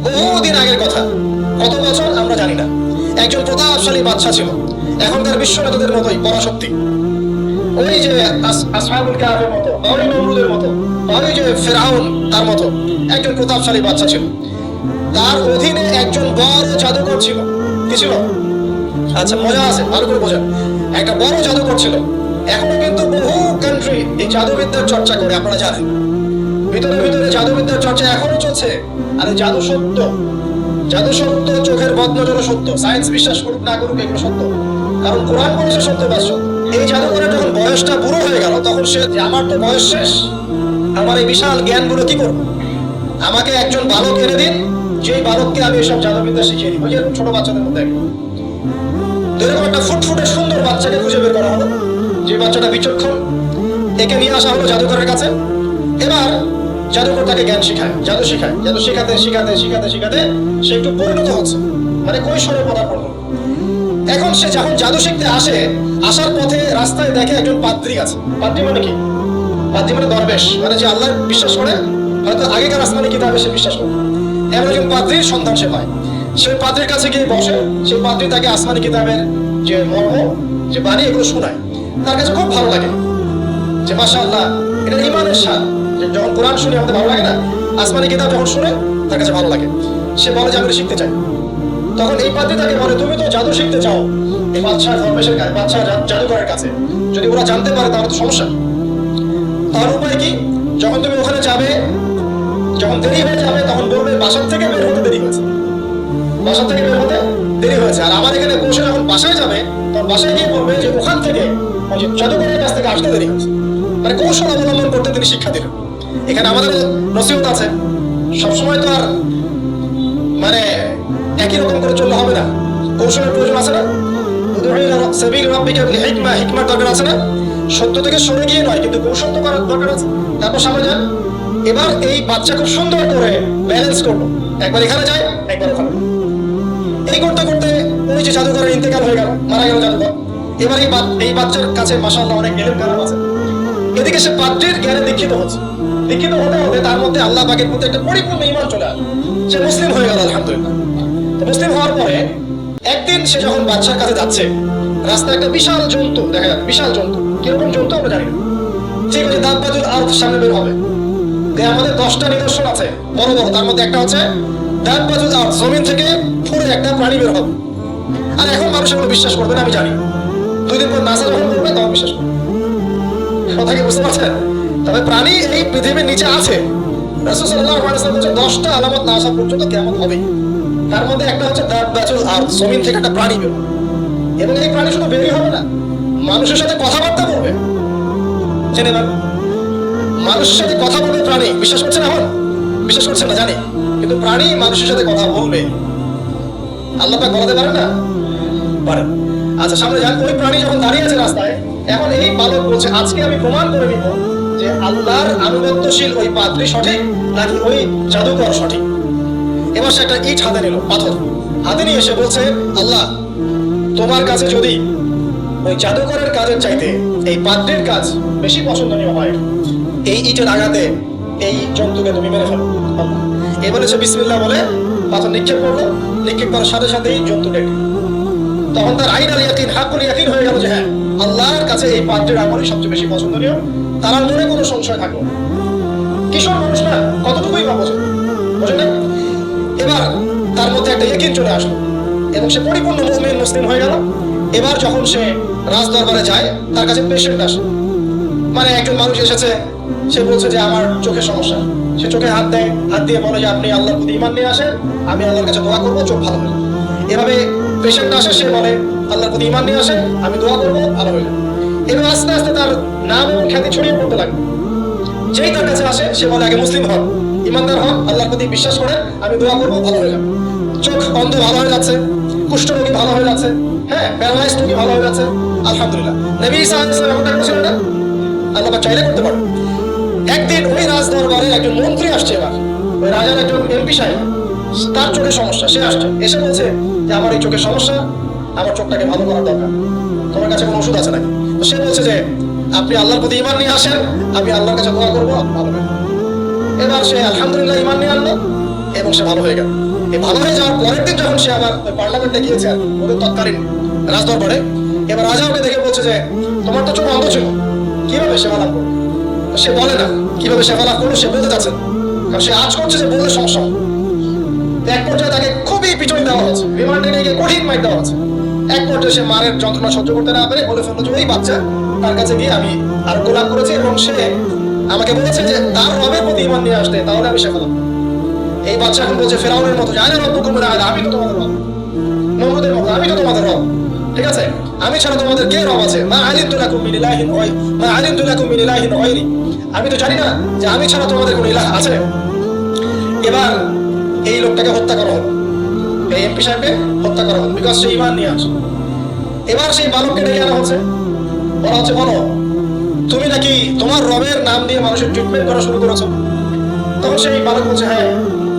বহুদিন আগের কথা, কত বছর আমরা জানি না। একজন প্রতাপশালী বাদশা ছিল, এখনকার বিশ্ব নেতাদের মতোই পরাশক্তি। ওই যে আসহাবুল কাহফের মতো, ওই নমরুদের মতো, ওই যে ফেরাউন তার মতো একজন প্রতাপশালী বাদশা ছিল। তার অধীনে একজন বড় জাদুকর ছিল। কি ছিল? আচ্ছা, মজা আছে, ভালো করে বোঝেন। একটা বড় জাদুকর ছিল। এখনো কিন্তু বহু কান্ট্রি এই জাদুবিদ্যার চর্চা করে, আপনারা জানেন। ভিতরে ভিতরে জাদুবিদ্যার চর্চা এখনো চলছে। আর জাদু সত্য, জাদু সত্য, চোখের বদনজরও সত্য। সায়েন্স বিশ্বাস করুক না করুক, এগুলো সত্য, কারণ কোরআন বলেছে সত্যবাদ সত্য। এই জাদুকরের যখন বয়সটা বুড়ো হয়ে গেল, তখন সে, আমার তো বয়স শেষ, আমার এই বিশাল জ্ঞানগুলো কি করবো? আমাকে একজন বালক এনে দিন, যেই বালককে আমি এসব জাদুবিদ্যা শিখিয়ে দিই। ওই যে ছোট বাচ্চাদের মধ্যে এরকম একটা ফুটফুটে সুন্দর বাচ্চাকে খুঁজে বের করা হলো, যে বাচ্চাটা বিচক্ষণ। একে নিয়ে আসা হলো জাদুকরের কাছে। এবার জাদুকর তাকে জ্ঞান শিখায়, জাদু শিখায়। জাদু শিখাতে শিখাতে শিখাতে শিখাতে সে একটু পরিণত হচ্ছে, মানে কৈশোরে পদার্পণ হলো। এখন সে যখন জাদু শিখতে আসে, আসার পথে রাস্তায় দেখে একজন পাদ্রী আছে। পাদ্রী মানে কি? পাদ্রী মানে দরবেশ, মানে যে আল্লাহ বিশ্বাস করে, হয়তো আগেকার আসমানি কিতাবে সে বিশ্বাস করে। এমন একজন পাদ্রীর সন্ধান সে পায়। সেই পাদ্রীর কাছে গিয়ে বসে, সেই পাদ্রী তাকে আসমানি কিতাবের যে মর্ম, যে বাণী, এগুলো শোনায়। তার কাছে খুব ভালো লাগে, যে মাশাআল্লাহ, এটা ঈমানের স্বাদ। যখন কোরআন শুনি আমাদের ভালো লাগে না, আসমানি কিতাব যখন শুনে তার কাছে ভালো লাগে। সে বলে যে আমি শিখতে চাই। তখন এই পাদ্রী তাকে বলে, তুমি তো জাদু শিখতে চাও এই বাদশাহ দরবেশের কাছে, বাদশাহ জাদুকরের কাছে, যদি ওরা জানতে পারে তাহলে তো সমস্যা। তার উপায় কি? যখন তুমি ওখানে যাবে, যখন দেরি হয়ে যাবে, তখন বলবে বাসার থেকে বের হতে দেরি হয়েছে, বাসা থেকে বের হতে দেরি হয়েছে। আর আমার এখানে বসে যখন বাসায় যাবে, তখন বাসায় গিয়ে বলবে যে ওখান থেকে, ওই যে জাদুকরের কাছ থেকে আসতে দেরি হয়েছে। মানে কৌশল অবলম্বন করতে তিনি শিক্ষা দিলেন। এখানে আমাদের নসিহত আছে, সবসময় তো আর মানে একই রকম করে চললে হবে না, কৌশলের প্রয়োজন আছে না? হিকমার দরকার আছে না? সত্য থেকে সরে গিয়ে নয়, কিন্তু কৌশল তো করার দরকার আছে। তারপর সামনে যান। এবার এই বাচ্চা খুব সুন্দর করে ব্যালেন্স করলো, একবার এখানে যায়, একবার ওখানে। এই করতে করতে ওই যে জাদুঘরের ইন্তেকাল হয়ে গেল, মারা গেল জাদুঘর। এবার এই বাচ্চার কাছে মাশাআল্লাহ অনেক জ্ঞানের কারণ আছে। এদিকে সে পাদ্রীর জ্ঞানে দীক্ষিত হচ্ছে। দীক্ষিত হতে হতে তার মধ্যে আল্লাহ পাকের প্রতি একটা পরিপূর্ণ ঈমান চলে আসে। সে মুসলিম হয়ে গেল, আলহামদুলিল্লাহ। তো মুসলিম হওয়ার পরে একদিন সে যখন বাচ্চার কাছে যাচ্ছে, রাস্তায় একটা বিশাল জন্তু দেখা যাচ্ছে। বিশাল জন্তু, কিরকম জন্তু আমরা জানি না। ঠিক আছে, দাব্বাতুল আরদ সামনে বের হবে। আমাদের 10টা নিদর্শন আছে বড় বড়, তার মধ্যে একটা হচ্ছে দাব্বাতুল আরদ, জমিন থেকে ফুড়ে একটা প্রাণী বের হবে। আর এখন মানুষ এগুলো বিশ্বাস করবে না, আমি জানি। 2 দিন পর নাসা যখন করবে তখন বিশ্বাস করবে। কথা কি বুঝতে পারছেন? তবে প্রাণী এই পৃথিবীর নিচে আছে। রাসূল সাল্লাল্লাহু আলাইহি ওয়াসাল্লাম বলেছেন 10টা আলামত না আসা পর্যন্ত কিয়ামত হবে। তার মধ্যে একটা হচ্ছে দাব্বাতুল আরদ, জমিন থেকে একটা প্রাণী বের হবে। এবং এই প্রাণী শুধু বেরই হবে না, মানুষের সাথে কথাবার্তা বলবে। জেনে নেন, মানুষের সাথে কথা বলবে প্রাণী। বিশ্বাস করছেন? এখন বিশ্বাস করছেন না জানি, কিন্তু প্রাণী মানুষের সাথে কথা বলবে। আল্লাহ পাক বলাতে পারেন না? পারেন। আচ্ছা, সামনে যান। ওই প্রাণী যখন দাঁড়িয়ে আছে রাস্তায়, এখন এই বালক বলছে আজকে আমি প্রমাণ করে নিব যে আল্লাহর আনুগত্যশীল ওই পাদ্রী সঠিক নাকি ওই জাদুকর সঠিক। এবার সে একটা ইট হাতে নিল, পাথর হাতে নিয়ে এসে বলছে, আল্লাহ, তোমার কাছে যদি ওই জাদুকরের কাজের চাইতে এই পাদ্রীর কাজ বেশি পছন্দনীয় হয়, এই ইটের আঘাতে এই জন্তুকে তুমি মেরে ফেলো। এবারে সে বিসমিল্লাহ বলে পাথর নিক্ষেপ করলো। নিক্ষেপ করার সাথে সাথেই জন্তু ডেকে। তখন তার আইনাল ইয়াকিন, হাক্কুল ইয়াকিন হয়ে গেল যে হ্যাঁ, আল্লাহর কাছে এই পাদ্রীর আমলই সবচেয়ে বেশি পছন্দনীয়। তার মনে কোনো সংশয় থাকলো। কিশোর মানুষ না, কতটুকুই বা বোঝে, বোঝে না? এবার তার মধ্যে একটা ইয়াকিন চলে আসলো এবং সে পরিপূর্ণ মুমিন, মুসলিম হয়ে গেল। এবার যখন সে রাজ দরবারে যায়, তার কাছে পেশেন্ট আসে। মানে একজন মানুষ এসেছে, সে বলছে যে আমার চোখের সমস্যা। সে চোখে হাত দেয়, হাত দিয়ে বলে যে আপনি আল্লাহর প্রতি ঈমান নিয়ে আসেন, আমি আল্লাহর কাছে দোয়া করবো, চোখ ভালো হয়ে যাবে। এভাবে পেশেন্ট আসে, সে বলে আল্লাহর প্রতি ঈমান নিয়ে আসেন, আমি দোয়া করবো, ভালো হয়ে যাবে। এবার আস্তে আস্তে তার নাম এবং খ্যাতি ছড়িয়ে পড়তে লাগে। যেই তার কাছে আসে, সে বলে আগে মুসলিম হন, ইমানদার হন, আল্লাহর প্রতি বিশ্বাস করেন, আমি দোয়া করবো, ভালো হয়ে যাবে। চোখ অন্ধ ভালো হয়ে যাচ্ছে, কুষ্ঠরোগী ভালো হয়ে যাচ্ছে, হ্যাঁ, প্যারালাইজড রোগী ভালো হয়ে যাচ্ছে, আলহামদুলিল্লাহ। নবী ঈসা আলাইহিস সালাম এমনটা করেছিলেন না? আল্লাহ পাক চাইলে করতে পারে। একদিন ওই রাজ দরবারে একজন মন্ত্রী আসছে। এবার ওই রাজার একজন এমপি সাহেব, তার চোখের সমস্যা, সে আসছে। এসে বলছে যে আমার এই চোখের সমস্যা, আমার চোখটাকে ভালো করার দরকার, তোমার কাছে কোনো ওষুধ আছে নাকি? তো সে বলছে যে আপনি আল্লাহর প্রতি ঈমান নিয়ে আসেন, আমি আল্লাহর কাছে দোয়া করবো, ভালো হবে। এবার সে আলহামদুলিল্লাহ ঈমান নিয়ে আনলো। এবং সে ভালো হয়ে গেল। এই ভালো হয়ে যাওয়ার পরের দিন যখন সে আবার ওই পার্লামেন্টে গিয়েছে ওদের তৎকালীন রাজদরবারে, এবার রাজা ওকে দেখে বলছে যে তোমার তো চোখ অন্ধ ছিল, কিভাবে সেবা লাভ করলো? সে বলে না কিভাবে সেবা লাভ করলো, সে বলতে চাচ্ছে না, কারণ সে আজ করছে যে বললে সমস্যা হবে। এক পর্যায়ে তাকে খুবই পিটুনি দেওয়া হচ্ছে, রিমান্ডে নিয়ে গিয়ে কঠিন মাইর দেওয়া হচ্ছে। এক পর্যায়ে সে মারের যন্ত্রণা সহ্য করতে না পেরে বলে ফেললো যে ওই বাচ্চা তার কাছে গিয়ে আমি আরোগ্য লাভ করেছি এবং সে আমাকে বলেছে যে তার রবের প্রতি ঈমান নিয়ে আসতে, তাহলে আমি সেবা লাভ করব। এই বাচ্চা এখন বলছে ফেরাউনের মতো, জানে রব্বুকুম আ'লা, আমি তো তোমাদের রব, নমরুদের মতো আমি তো তোমাদের রব, ঠিক আছে, আমি ছাড়া তোমাদের কে রব আছে? মা আলিমতু লাকুম মিন ইলাহিন গায়রি, মা আলিমতু লাকুম মিন ইলাহিন গায়রি, আমি তো জানি না যে আমি ছাড়া তোমাদের কোনো ইলাহ আছে। এবার এই লোকটাকে হত্যা করা হলো, এই এমপি সাহেবকে হত্যা করা হলো, বিকজ সে ঈমান নিয়ে আসে। এবার সেই বালককে ডেকে আনা হচ্ছে, বলা হচ্ছে বলো তুমি নাকি তোমার রবের নাম দিয়ে মানুষের ট্রিটমেন্ট করা শুরু করেছো? তখন সেই বালক বলছে হ্যাঁ,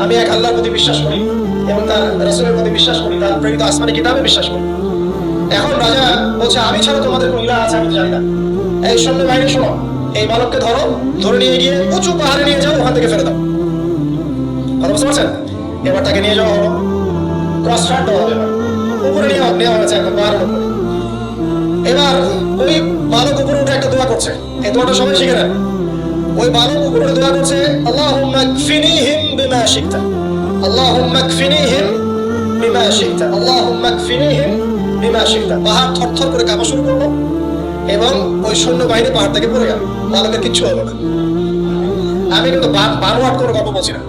আমি এক আল্লাহর প্রতি বিশ্বাস করি এবং তার রাসূলের প্রতি বিশ্বাস করি, তার প্রেরিত আসমানি কিতাবে বিশ্বাস করি। এখন রাজা বলছে আমি ছাড়া তোমাদের কোনো ইলাহ আছে আমি জানি না। এই সৈন্য বাহিনী শোনো, এই বালককে ধরো, ধরে নিয়ে গিয়ে উঁচু পাহাড়ে নিয়ে যাও, ওখান থেকে ফেলে দাও। কথা বুঝতে পারছেন? এবার তাকে নিয়ে যাওয়া হলো, ক্রস ফায়ার দেওয়া হবে, উপরে নেওয়া হয়েছে একদম পাহাড়ের উপরে। এবার ওই বালক উপরে উঠে একটা দোয়া করছে, এই দোয়াটা সবাই শিখে নেন। ওই বালক উপরে দোয়া করছে আল্লাহুম্মা কফিনিহিম বিমা শিকতা, আল্লাহুম্মা কফিনিহিম বিমা শিকতা, আল্লাহুম্মা কফিনিহিম বিমা শিকতা। পাহাড় থরথর করে কাঁপা শুরু করলো এবং ওই সৈন্য বাহিনী পাহাড় থেকে পড়ে গেল, বালকের কিচ্ছু হলো না। আমি কিন্তু বানোয়াট করে গল্প বলছি না,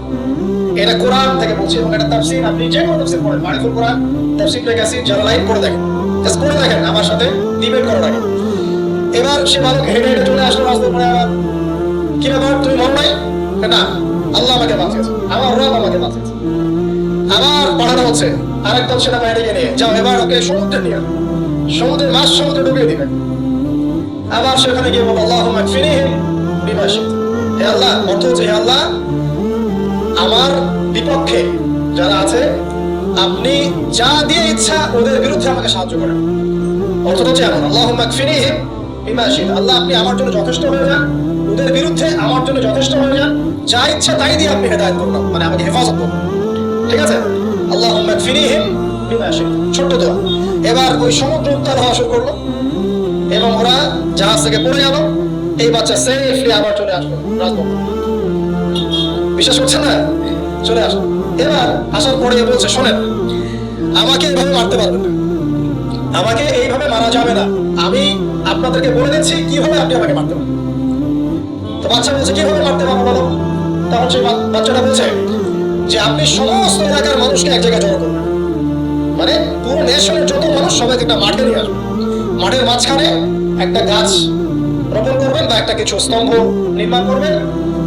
এটা কোরআন থেকে বলছি এবং এটা তাফসীর, আপনি যে কোনো তাফসীর পড়েন, মারিফুল কোরআন, তাফসীর কাসির, জালালাইন পড়ে দেখেন, জাস্ট পড়ে দেখেন, আমার সাথে ডিবেট করার আগে। এবার সে বালক হেঁটে হেঁটে চলে আসলো রাস্তায়, পড়ে আবার কি ব্যাপার তুমি মন নাই? না, আল্লাহ আমাকে বাঁচিয়েছে, আমার রব আমাকে বাঁচিয়েছে। আবার পাঠানো হচ্ছে আরেক দল সেনাবাহিনীকে নিয়ে, যাও এবার ওকে সমুদ্রে নিয়ে, সমুদ্রের মাছ সমুদ্রে ডুবিয়ে দিবেন। আবার সেখানে গিয়ে বলো আল্লাহুম্মা কফিনিহিম বিমা শিকতা, হে আল্লাহ, অর্থ হচ্ছে হে আল্লাহ আমার বিপক্ষে যারা আছে আপনি যা দিয়ে ইচ্ছা ওদের বিরুদ্ধে আমাকে সাহায্য করেন। অর্থটা হচ্ছে এমন, আল্লাহুম্মা কফিনিহিম বিমা শিকতা, আল্লাহ আপনি আমার জন্য যথেষ্ট হয়ে যান, ওদের বিরুদ্ধে আমার জন্য যথেষ্ট হয়ে যান, যা ইচ্ছা তাই দিয়ে আপনি হেদায়েত করুন, মানে আমাকে হেফাজত করুন, ঠিক আছে? আল্লাহুম্মা কফিনিহিম বিমা শিকতা, ছোট্ট দোয়া। এবার ওই সমুদ্র উত্তাল হওয়া শুরু করলো এবং ওরা জাহাজ থেকে পড়ে গেল। এই বাচ্চা সেফলি আবার চলে আসলো রাজভবনে। বিশ্বাস করছেন না? চলে আসলো। এবার আসার পরে বলছে শোনেন, আমাকে এইভাবে মারতে পারবেন না, আমাকে এইভাবে মারা যাবে না, আমি আপনাদেরকে বলে দিচ্ছি কিভাবে আপনি আমাকে মারতে পারবেন। তো বাচ্চা বলছে কিভাবে মারতে পারবো বলো? তখন সেই বাচ্চাটা বলছে যে আপনি সমস্ত এলাকার মানুষকে এক জায়গায় জড়ো করবেন, মানে পুরো নেশনের যত মানুষ সবাইকে একটা মাঠে নিয়ে আসবেন, মাঠের মাঝখানে একটা গাছ রোপণ করবেন বা একটা কিছু স্তম্ভ নির্মাণ করবেন,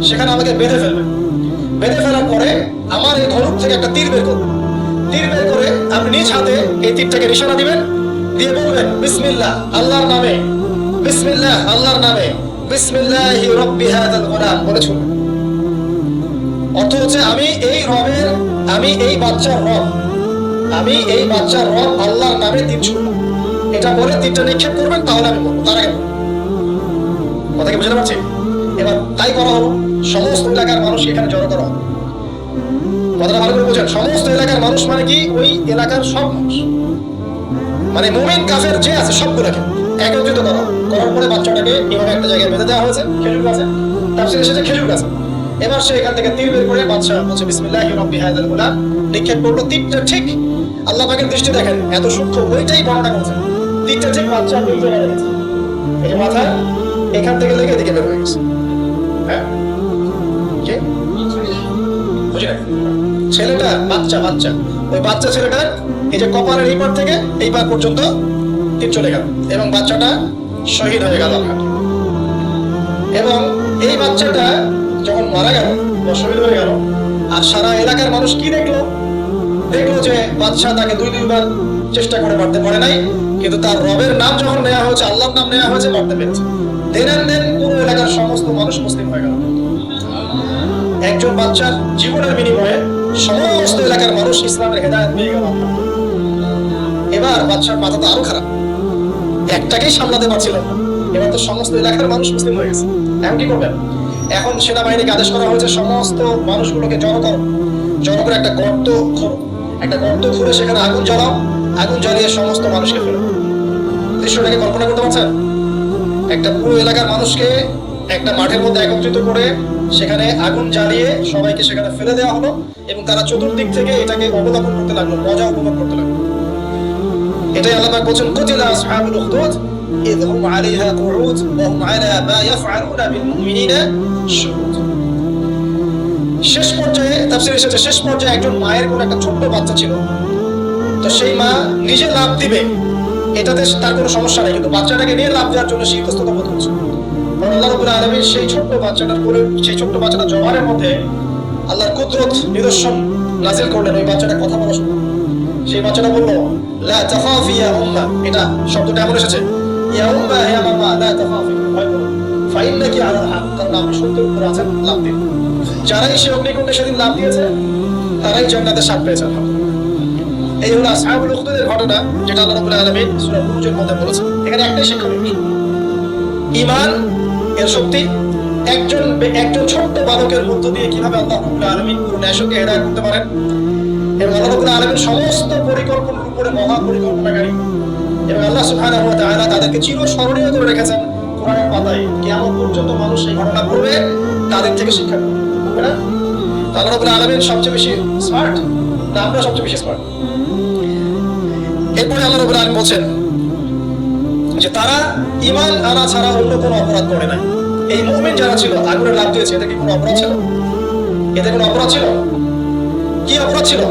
সেখানে আমাকে বেঁধে ফেলবেন। বেঁধে ফেলার পরে আমার এই ধনুক থেকে একটা তীর বের করবেন, তীর বের করে আপনি নিজ হাতে এই তীরটাকে নিশানা দিবেন, দিয়ে বলবেন বিসমিল্লাহ আল্লাহর নামে, বিসমিল্লাহ আল্লাহর নামে, বিসমিল্লাহি রাব্বি হাযাল গুলাম বলে ছুড়বেন। অর্থ হচ্ছে আমি এই বাচ্চার রব, আমি এই বাচ্চার রব আল্লাহর নামে তীর ছুড়লাম, এটা বলে তীরটা নিক্ষেপ করবেন, তাহলে আমি বলবো, তার আগে কথা কি বুঝতে পারছি? এবার তাই করা হলো, সমস্ত এলাকার মানুষ এখানে জড়ো করা হলো। কথাটা ভালো করে বোঝেন, সমস্ত এলাকার মানুষ মানে কি ওই এলাকার সব মানুষ, মানে মুমিন কাফের যে আছে সবগুলোকে একত্রিত করা। করার পরে বাচ্চাটাকে এভাবে একটা জায়গায় বেঁধে দেওয়া হয়েছে, খেজুর গাছে, তাফসীরে এসেছে খেজুর গাছে। এবার সে এখান থেকে তীর বের করে বাচ্চা বলছে বিসমিল্লাহি রাব্বি হাযাল গুলাম, নিক্ষেপ করলো। তীরটা ঠিক আল্লাহ পাকের দৃষ্টি দেখেন এত সূক্ষ্ম, ওইটাই বর্ণনা করছে, তীরটা ঠিক বাচ্চা দুই জায়গায় লেগেছে, এই মাথা এখান থেকে লেগে এদিকে বের হয়ে গেছে। হ্যাঁ, কি বুঝি না? ছেলেটা বাচ্চা ওই বাচ্চা ছেলেটার এই যে কপালের এই পার থেকে এই পার পর্যন্ত তীর চলে গেল এবং বাচ্চাটা শহীদ হয়ে গেল। এবং এই বাচ্চাটা যখন মারা গেল বা শহীদ হয়ে গেল, আর সারা এলাকার মানুষ কি দেখলো যে বাচ্চা তাকে দুইবার চেষ্টা করে মারতে পারে নাই, কিন্তু তার রবের নাম যখন নেওয়া হয়েছে, আল্লাহর নাম নেওয়া হয়েছে, মারতে পেরেছে। দেন পুরো এলাকার সমস্ত মানুষ মুসলিম হয়ে গেল। একজন বাচ্চার জীবনের বিনিময়ে সমস্ত এলাকার মানুষ ইসলামের হেদায়েত পেয়ে গেল। এবার বাচ্চার মাথা তো আরো খারাপ, একটাকেই সামলাতে পারছিল না, এবার তো সমস্ত এলাকার মানুষ মুসলিম হয়ে গেছে। এখন কি করবেন? এখন সেনাবাহিনীকে আদেশ করা হয়েছে সমস্ত মানুষগুলোকে জড়ো করো, জনগণ একটা গর্ত খোঁড়ো, একটা গর্ত খুঁড়ে সেখানে আগুন জ্বালাও, আগুন জ্বালিয়ে সমস্ত মানুষকে ফেলে দাও। দৃশ্যটাকে কল্পনা করতে পারছেন? একটা পুরো এলাকার মানুষকে একটা মাঠের মধ্যে একত্রিত করে সেখানে আগুন জ্বালিয়ে সবাইকে সেখানে ফেলে দেওয়া হলো এবং তারা চতুর্দিক থেকে এটাকে অবলোকন করতে লাগলো, মজা উপভোগ করতে লাগলো। এটাই আল্লাহ পাক বলেন, কুতিলা আসহাবুল উখদুদ ইয হুম আলাইহা কুউদ ওয়া হুম আলা মা ইয়াফআলুনা বিল মুমিনিনা শুহুদ। শেষ পর্যায়ে তাফসীরে এসেছে, শেষ পর্যায়ে একজন মায়ের কোন একটা ছোট্ট বাচ্চা ছিল, তো সেই মা নিজে লাভ দিবে এটাতে তার কোনো সমস্যা নেই, কিন্তু বাচ্চাটাকে নিয়ে লাভ দেওয়ার জন্য সে ইতস্তত বোধ করছে। আল্লাহ রাব্বুল আলামিন সেই ছোট্ট বাচ্চাটার কোলে, সেই ছোট্ট বাচ্চাটার জবানের মধ্যে আল্লাহর কুদরত নিদর্শন নাযিল করলেন। ওই বাচ্চাটা কথা বলা শুরু করলো। সেই বাচ্চাটা বলল, লা তাখাফি ইয়া উম্মা, এটা শব্দটা এমন এসেছে, ইয়া উম্মা, হে মামা, লা তাখাফি, ভয় করো, ফাইন্নাকি আলাল হক, কারণ আপনি সত্যের উপর আছেন, লাভ দিন। যারাই সে অগ্নিকুণ্ডে সেদিন লাভ দিয়েছে তারাই জান্নাতের স্বাদ পেয়েছে। এই হলো আসহাবুল উখদুদের ঘটনা, যেটা আল্লাহ রাব্বুল আলামিন সূরা বুরুজের মধ্যে বলেছেন। এখানে একটাই শিক্ষা রয়েছে, ঈমান এর শক্তি একজন ছোট্ট বালকের মধ্য দিয়ে কিভাবে আল্লাহ রাব্বুল আলামিন পুরো নেশনকে হেদায়েত করতে পারেন, এবং আল্লাহ রাব্বুল আলামিন সমস্ত পরিকল্পনার উপরে মহা পরিকল্পনাকারী, এবং আল্লাহ সুবহানাহু ওয়া তাআলা তাদেরকে চিরস্মরণীয় করে রেখেছেন কোরআনের পাতায়। কিয়ামত পর্যন্ত মানুষ এই ঘটনা পড়বে, তাদের থেকে শিক্ষা নেবে না? আল্লাহ রাব্বুল আলামিন সবচেয়ে বেশি স্মার্ট না আমরা সবচেয়ে বেশি স্মার্ট? এরপরে আল্লাহ রাব্বুল আলামিন বলছেন যে তারা ঈমান আনা ছাড়া অন্য কোনো অপরাধ করে নাই। এই মুমিন যারা ছিল, আগুনে লাফ দিয়েছে, এটা কি কোনো অপরাধ ছিল? এতে কোনো অপরাধ ছিল? কি অপরাধ ছিল?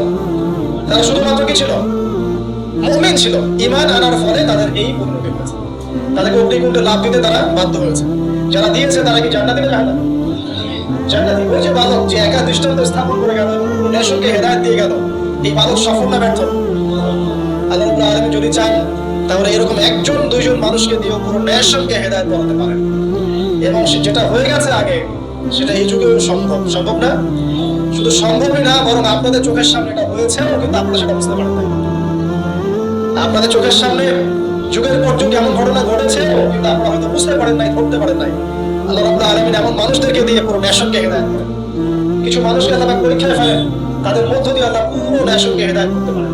তারা শুধুমাত্র কি ছিল? মুমিন ছিল। ঈমান আনার ফলে তাদের এই পরিণতি হয়েছে, তাদেরকে অগ্নিকুণ্ডে লাফ দিতে তারা বাধ্য হয়েছে। যারা দিয়েছে তারা কি জান্নাতে না জাহান্নামে? জান্নাতে। ওই যে বালক যে একা দৃষ্টান্ত স্থাপন করে গেল, পুরো নেশনকে হেদায়েত দিয়ে গেল, এই বালক সফল না ব্যর্থ? আল্লাহ রাব্বুল আলামিন যদি চান তাহলে এরকম একজন দুইজন মানুষকে দিয়ে পুরো নেশনকে হেদায়েত করাতে পারেন, এবং যেটা হয়ে গেছে আগে সেটা এই যুগেও সম্ভব। সম্ভব না? শুধু সম্ভবই না, বরং আপনাদের চোখের সামনে এটা হয়েছেও, কিন্তু আপনারা সেটা বুঝতে পারেন না। আপনাদের চোখের সামনে যুগের পর যুগ এমন ঘটনা ঘটেছে, কিন্তু আপনারা হয়তো বুঝতে পারেন নাই, ধরতে পারেন নাই। আল্লাহ রাব্বুল আলামিন এমন মানুষদেরকে দিয়ে পুরো নেশনকে হেদায়েত করেন। কিছু মানুষকে আল্লাহ পরীক্ষায় ফেলেন, তাদের মধ্য দিয়ে আল্লাহ পুরো নেশনকে হেদায়েত করতে পারেন।